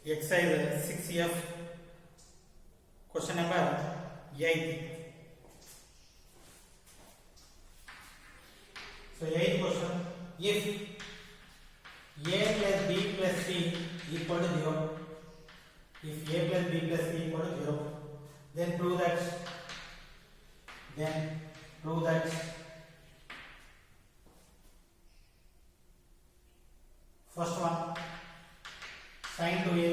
Exercise 6F, question number 8. So 8th question, if a plus b plus c equal to 0, if a plus b plus c equal to 0, then prove that first one, sin 2a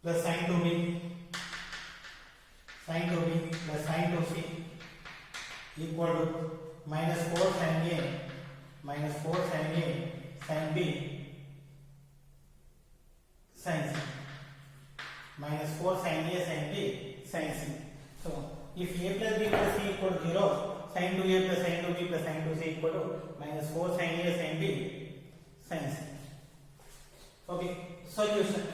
plus sin 2b plus sin 2c equal to minus 4 sin a sin b sin c, minus 4 sin a sin b sin c. So if a plus b plus c equal to 0, sin 2a plus sin 2b plus sin 2c equal to minus 4 sin a sin b sin c. Okay, solution.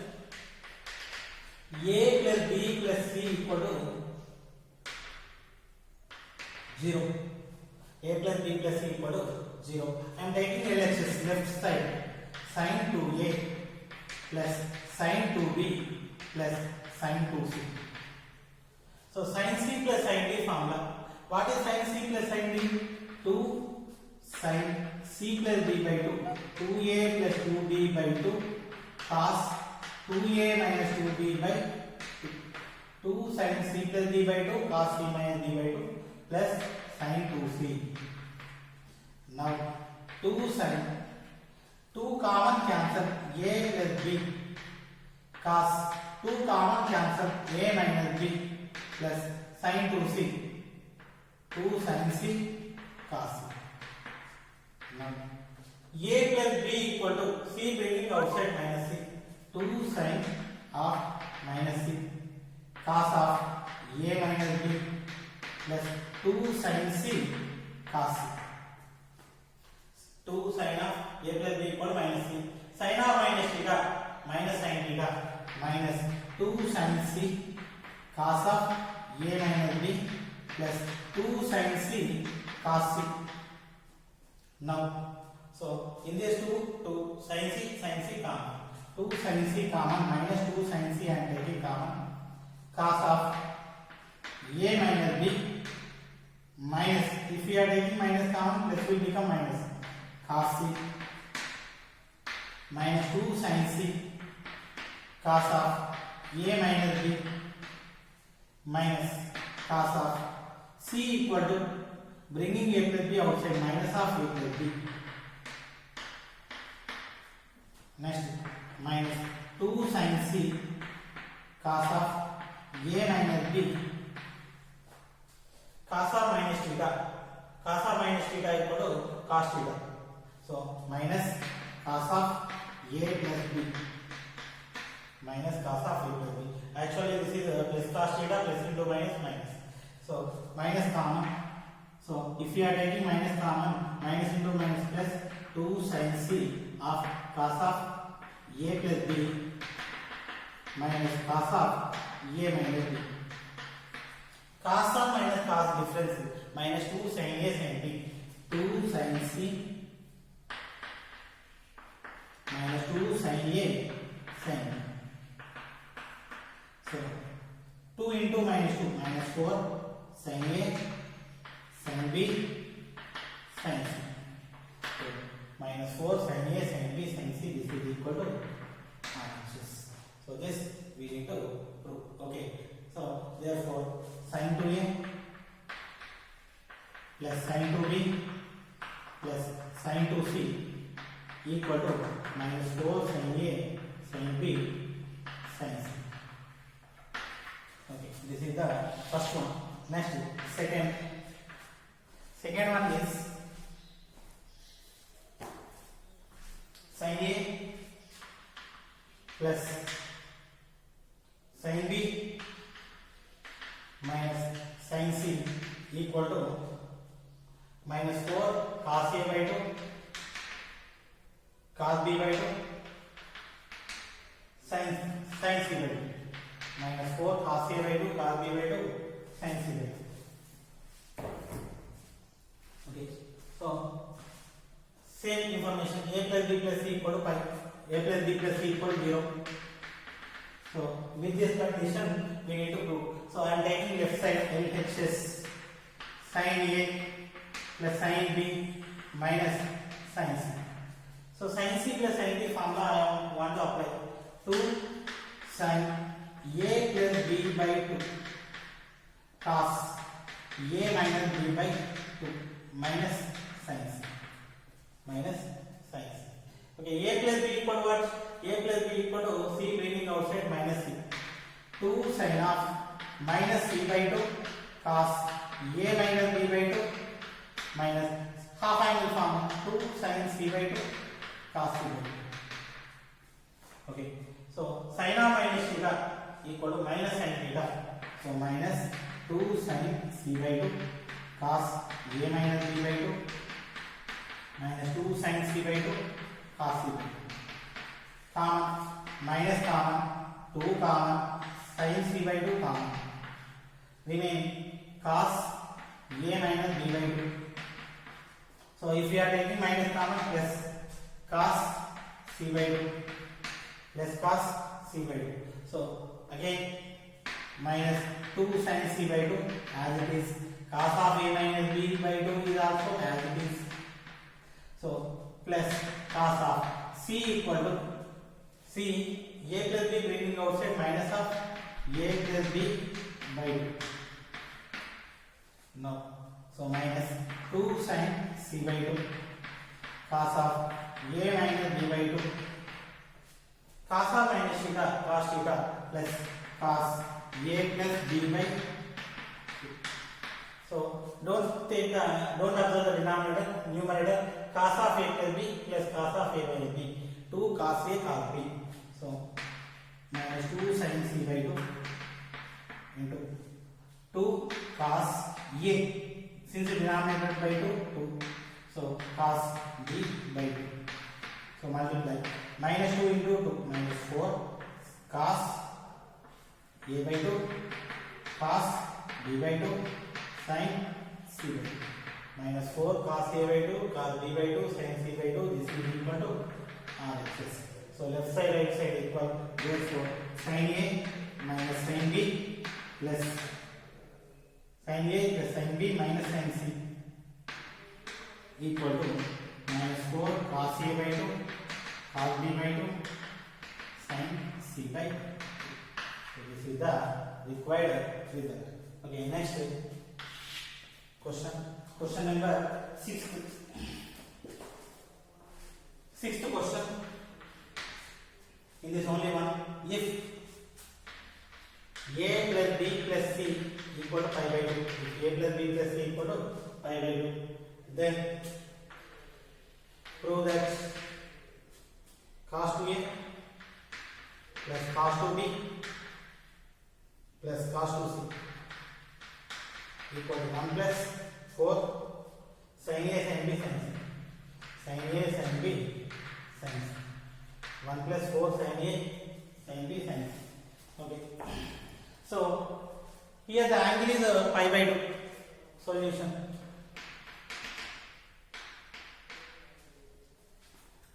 A plus b plus c equal to 0. A plus b plus c equal to 0. I am taking LHS left side. Sin 2a plus sin 2b plus sin 2c. So sin c plus sin d formula. What is sin c plus sin d? 2 sin c plus d by 2. 2a plus 2b by 2 cos 2a minus 2b by 2 sin c plus d by 2 cos c minus d by 2 plus sin 2c. Now 2 sin 2 common cancel a plus b cos 2 common cancel a minus b plus sin 2c 2 sin c cos c. Now a plus b equal to c bringing outside minus c 2 sin of minus c cos of a minus b plus 2 sin c cos c. 2 sin of a plus b equal to minus c. Sin of minus theta minus sin theta minus 2 sin c cos of a minus b plus 2 sin c cos c. Now, so in this 2 sin c common. 2 sin c common minus 2 sin c I am taking common. Cos of a minus b minus, if we are taking minus common, plus will become minus. Cos c minus 2 sin c cos of a minus b minus cos of c equal to bringing a plus b outside minus of a plus b. Next minus 2 sin c cos of a minus b cos of minus theta equal to cos theta. So minus cos of a plus b minus cos of a plus b. Actually this is plus cos theta plus into minus. So minus common. So if you are taking minus common, minus into minus plus 2 sin c of cos of a plus b minus cos of a minus b. Cos of minus cos difference minus 2 sin a sin b. 2 sin c minus 2 sin a sin b. So 2 into minus 2 minus 4 sin a sin b sin c. So minus 4 sin a sin b sin c, this is equal to RHS. So this we need to prove. Okay. So therefore sin 2a plus sin 2b plus sin 2c equal to minus 4 sin a sin b sin c. Okay, this is the first one. Next, second one is sin a plus sin b minus sin c equal to minus 4 cos a by 2 cos b by 2 sin c by 2 minus 4 cos a by 2 cos b by 2 sin c by 2. Okay, so same information, a plus b plus c equal to 5. a plus b plus c equal 0. So with this condition we need to prove. So I am taking left side LHS sin a plus sin b minus sin c. So sin c plus sin b formula I want to apply. 2 sin a plus b by 2 cos a minus b by 2 minus sin c. Minus sin c. Okay, a plus b equal to what? A plus b equal to c bringing outside minus c. 2 sin of minus c by 2 cos a minus b by 2 minus half angle form 2 sin c by 2 cos c by 2. Okay, so sin of minus theta equal to minus sin theta. So minus 2 sin c by 2 cos a minus b by 2 minus 2 sin c by 2 cos c by 2. Common minus common 2 common sin c by 2 common. Remain cos a minus b by 2. So if we are taking minus common plus cos c by 2 plus cos c by 2. So again minus 2 sin c by 2 as it is. Cos of a minus b by 2 is also as it is. So plus cos of c equal to c a plus b bringing outside minus of a plus b by 2. No. So minus 2 sin c by 2 cos of a minus b by 2 cos of minus theta cos theta plus cos a plus b by 2. So don't observe the denominator, numerator. Cos of a plus b plus cos of a minus b. 2 cos a cos b. So minus 2 sin c by 2 into 2 cos a. Since the denominator by 2, so cos b by 2. So multiply minus 2 into 2 minus 4 cos a by 2 cos b by 2 sin c by 2 minus 4 cos a by 2 cos b by 2 sin c by 2. This is equal to RHS. So left side right side equal. Therefore sin a minus sin b plus sin a plus sin b minus sin c equal to minus 4 cos a by 2 cos b by 2 sin c by 2. So this is the required result. Okay, next question number 6. Sixth question. In this only one, if a plus b plus c equal to pi by 2, if a plus b plus c equal to pi by 2, then prove that cos 2a plus cos 2b plus cos 2c equal to 1 plus 4 sin a sin b sin c. Sin a sin b sin c. 1 plus 4 sin a sin b sin c. Okay. So here the angle is pi by 2. Solution.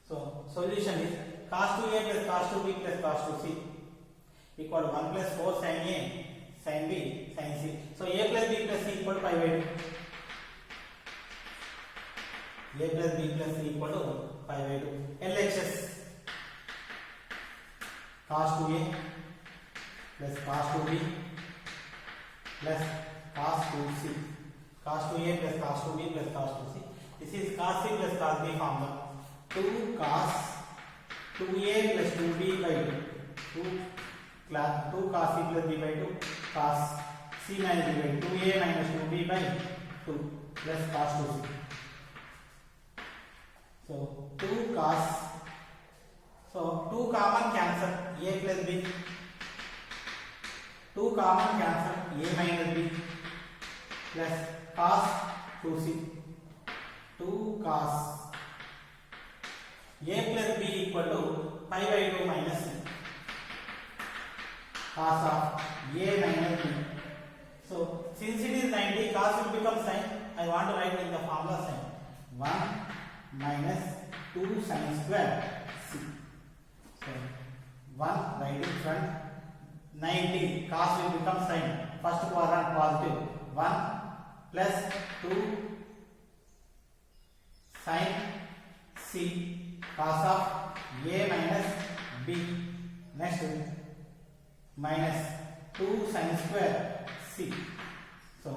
So solution is cos 2a plus cos 2b plus cos 2c equal to 1 plus 4 sin a sin b sin c. So a plus b plus c equal to pi by 2. A plus b plus c equal to pi by 2. LHS cos 2a plus cos 2b plus cos 2c. Cos 2a plus cos 2b plus cos 2c. This is cos c plus cos b formula. 2 cos 2a plus 2b by 2. 2 cos c plus b by 2 cos c minus b by 2a minus 2b by 2 plus cos 2c. So 2 cos. So 2 common cancel a plus b. 2 common cancel a minus b plus cos 2c. 2 cos a plus b equal to pi by 2 minus c. Cos of a minus b. So since it is 90, cos will become sin. I want to write in the formula sin. 1 minus 2 sin square c. 1 right in front. 90 cos will become sin. First quadrant positive. 1 plus 2 sin c cos of a minus b. Next minus 2 sin square c. So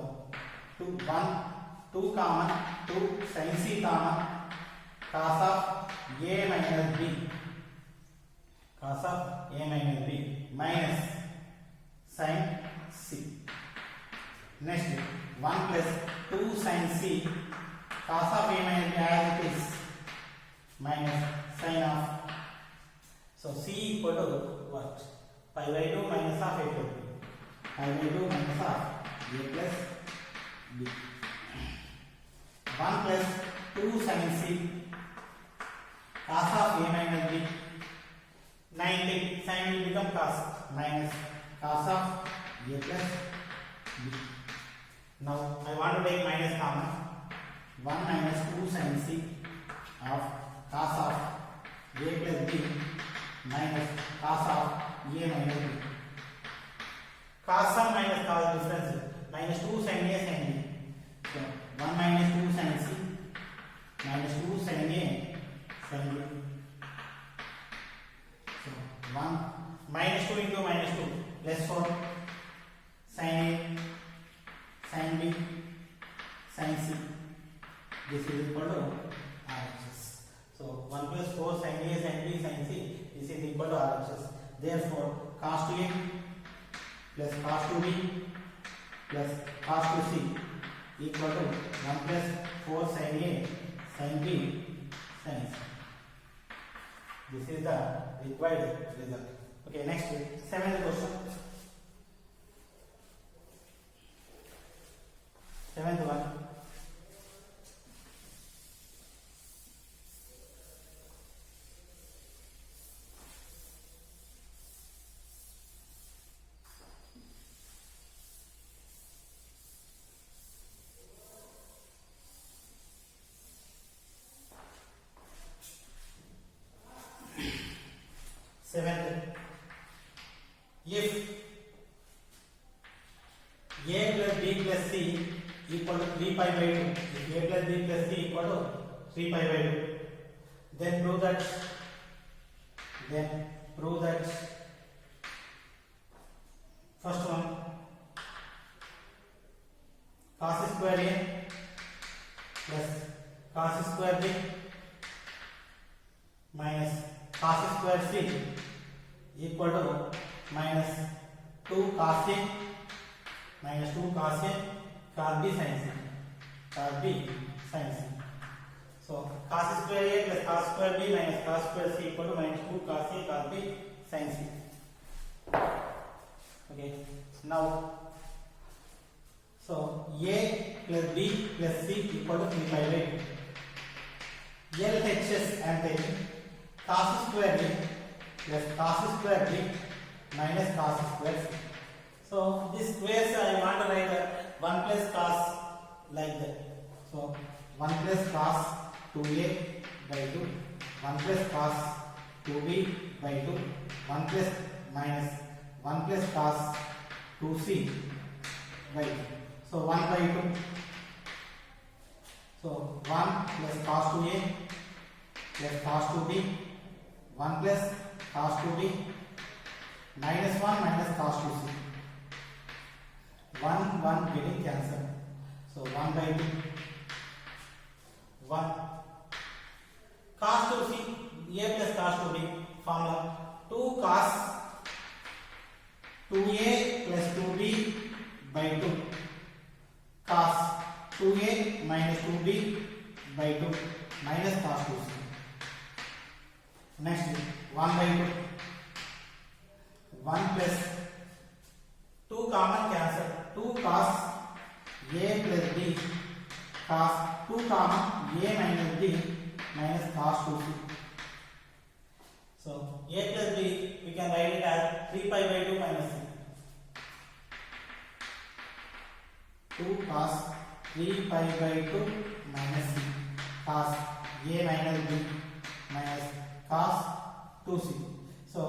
2 common, 2 sin c common, cos of a minus b, cos of a minus b minus sin c. Next 1 plus 2 sin c cos of a minus b as it is minus sin of. So c equal to what? Pi by 2 minus of a plus b. Pi by 2 minus of a plus b. 1 plus 2 sin c cos of a minus b. 90 sin will become cos minus cos of a plus b. Now I want to take minus common. 1 minus 2 sin c of cos of a plus b minus cos of a minus b. Cos sum minus cos difference minus 2 sin a sin b. So 1 minus 2 sin c minus 2 sin a sin b. So 1 minus 2 into minus 2 plus 4 sin a sin b sin c. This is equal to RHS. So 1 plus 4 sin a sin b sin c. This is equal to RHS. Therefore cos 2a plus cos 2b plus cos 2c equal to 1 plus 4 sin a sin b sin c. This is the required result. Okay, next 7th question. 7th one. Seventh, if a plus b plus c equal to 3 pi by 2, if a plus b plus c equal to 3 pi by 2, then prove that first one cos square a plus cos square b minus cos square c equal to minus 2 cos a minus 2 cos a cos b sin c, cos b sin c. So cos square a plus cos square b minus cos square c equal to minus 2 cos a cos b sin c. Okay, now so a plus b plus c equal to 3 pi by 2. LHS I am taking cos square b plus cos square b minus cos square c. So this squares I want to write 1 plus cos like that. So 1 plus cos 2a by 2, 1 plus cos 2b by 2, 1 plus minus 1 plus cos 2c by 2. So 1 by 2. So 1 plus cos 2a plus cos 2b, 1 plus cos 2b minus 1 minus cos 2c. 1 getting cancelled. So 1 by 2. 1 cos 2c a plus cos 2b formula 2 cos 2a plus 2b by 2 cos 2a minus 2b by 2 minus cos 2c. Next 1 by 2. 1 plus 2 common cancel. 2 cos a plus b cos 2 common a minus b minus cos 2c. So a plus b we can write it as 3 pi by 2 minus c. 2 cos 3 pi by 2 minus c cos a minus b minus cos 2c. So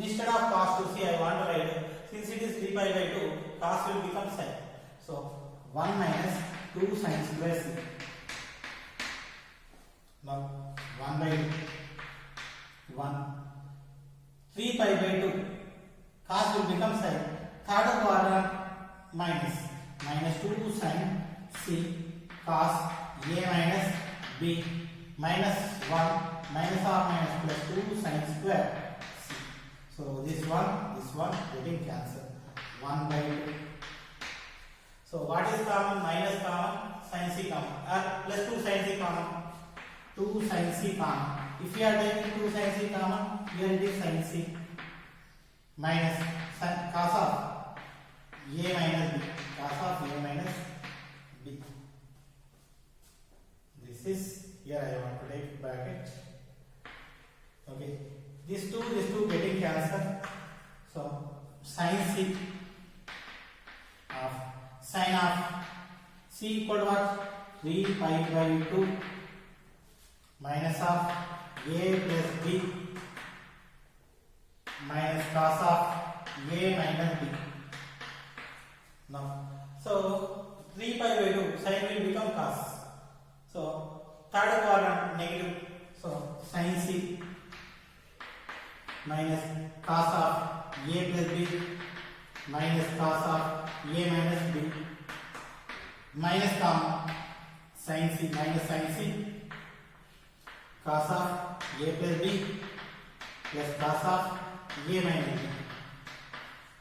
instead of cos to c, I want to write, since it is 3 pi by 2, cos will become sin. So 1 minus 2 sin square c. Now 1 by 1, 3 pi by 2, cos will become sin. Third quadrant minus 2 sin c cos a minus b minus 1 minus or minus plus 2 sin square c. So this one getting cancelled. 1 by 2. So what is common? Minus common, sin c common, or plus 2 sin c common. 2 sin c common. If you are taking 2 sin c common, here it is sin c minus sin cos of a minus b. Cos of a minus b. This is, here I want to take bracket. Okay, these two getting cancelled. So sin c of sin of c equal to what? 3 pi by 2 minus of a plus b minus cos of a minus b. Now, so 3 pi by 2 sin will become cos. So third quadrant negative. So sin c minus cos of a plus b minus cos of a minus b minus common sin c minus sin c cos of a plus b plus cos of a minus b.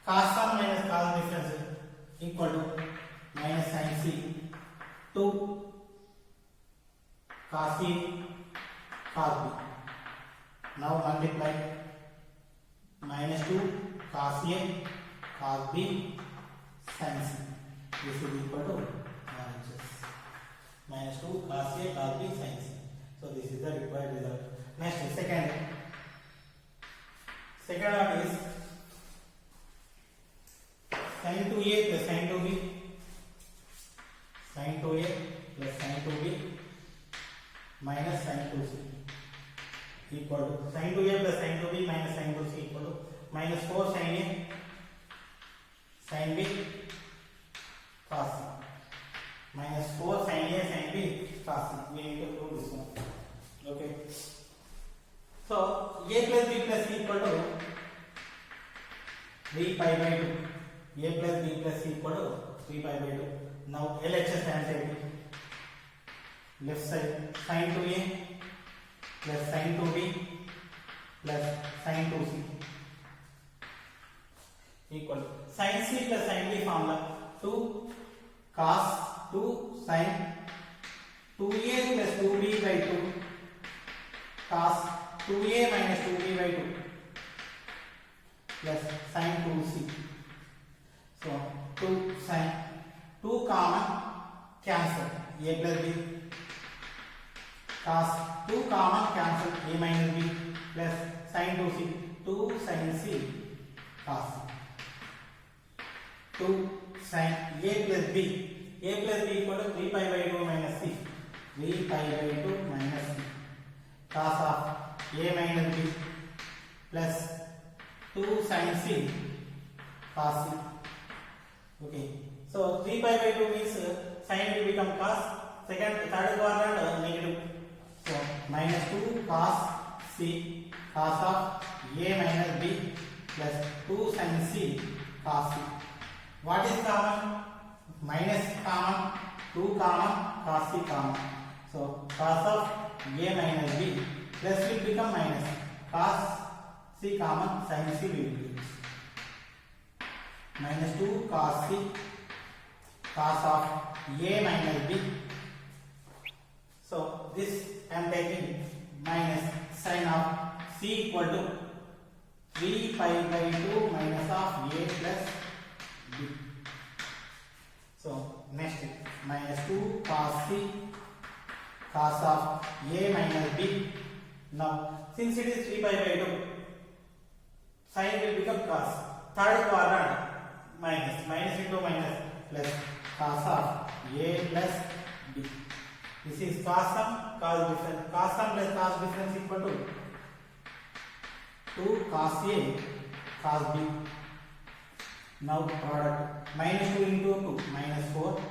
Cos sum minus cos difference equal to minus sin c 2 cos c cos b. Now multiply minus 2 cos a cos b sin c. This is equal to minus 2 cos a cos b sin c. So this is the required result. Next, second one is sin 2a plus sin 2b, sin 2a plus sin 2b minus sin 2c equal to sin 2a plus sin 2b minus sin 2c equal to minus 4 sin a sin b cos c minus 4 sin a sin b cos c. We need to prove this one. Okay. So a plus b plus c equal to 3 pi by 2. A plus b plus c equal to 3 pi by 2. Now LHS hand side. Left side sin 2a plus sin 2b plus sin 2c equal to sin c plus sin b formula 2 cos 2 sin 2a plus 2b by 2 cos 2a minus 2b by 2 plus sin 2c. So 2 sin 2 common cancel a plus b cos 2 common cancel a minus b plus sin 2c 2 sin c cos c 2 sin a plus b equal to 3 pi by 2 minus c 3 pi by 2 minus c cos of a minus b plus 2 sin c cos c. Okay, so 3 pi by 2 means sin will become cos. Third quadrant negative. So minus 2 cos c cos of a minus b plus 2 sin c cos c. What is common? Minus common, 2 common, cos c common. So cos of a minus b plus will become minus cos c common, sin c will be minus 2 cos c cos of a minus b. So this I am taking minus sin of c equal to 3 pi by 2 minus of a plus b. So next minus 2 cos c cos of a minus b. Now since it is 3 pi by 2, sin will become cos. Third quadrant minus into minus plus cos of a plus b. This is cos sum, cos difference. Cos sum plus cos difference equal to 2 cos A cos B. Now product minus 2 into 2 minus 4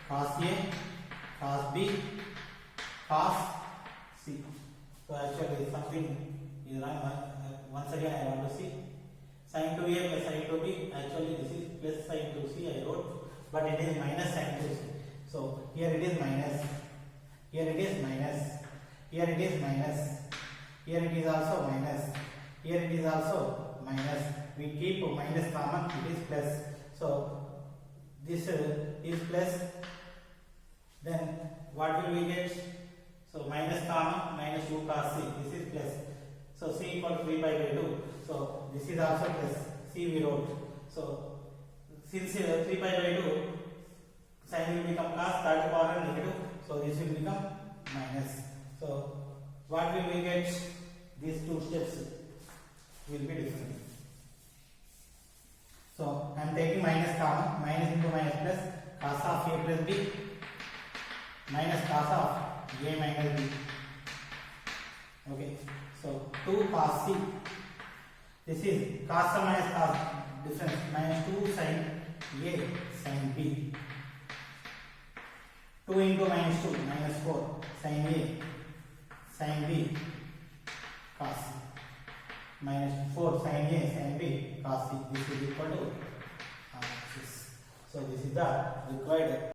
cos A cos B cos C. So actually something is wrong. Once again I want to see sin 2A plus sin 2B. Actually this is plus sin 2C I wrote, but it is minus sin 2C. So here it is minus, here it is minus, here it is minus, here it is also minus, here it is also minus. We keep minus common, it is plus. So this is plus, then what will we get? So minus common, minus 2 cos C, this is plus. So C equal to 3 pi by 2. So this is also plus, C we wrote. So since 3 pi by 2, sin will become cos, third power negative. So this will become minus. So what will we get? These two steps will be different. So I am taking minus common, minus into minus plus, cos of A plus B minus cos of A minus B. Okay, so 2 cos C. This is cos minus cos difference, minus 2 sin A sin B. 2 into minus 2 minus 4 sin A sin B cos C minus 4 sin A sin B cos C. This is equal to 6. So this is the required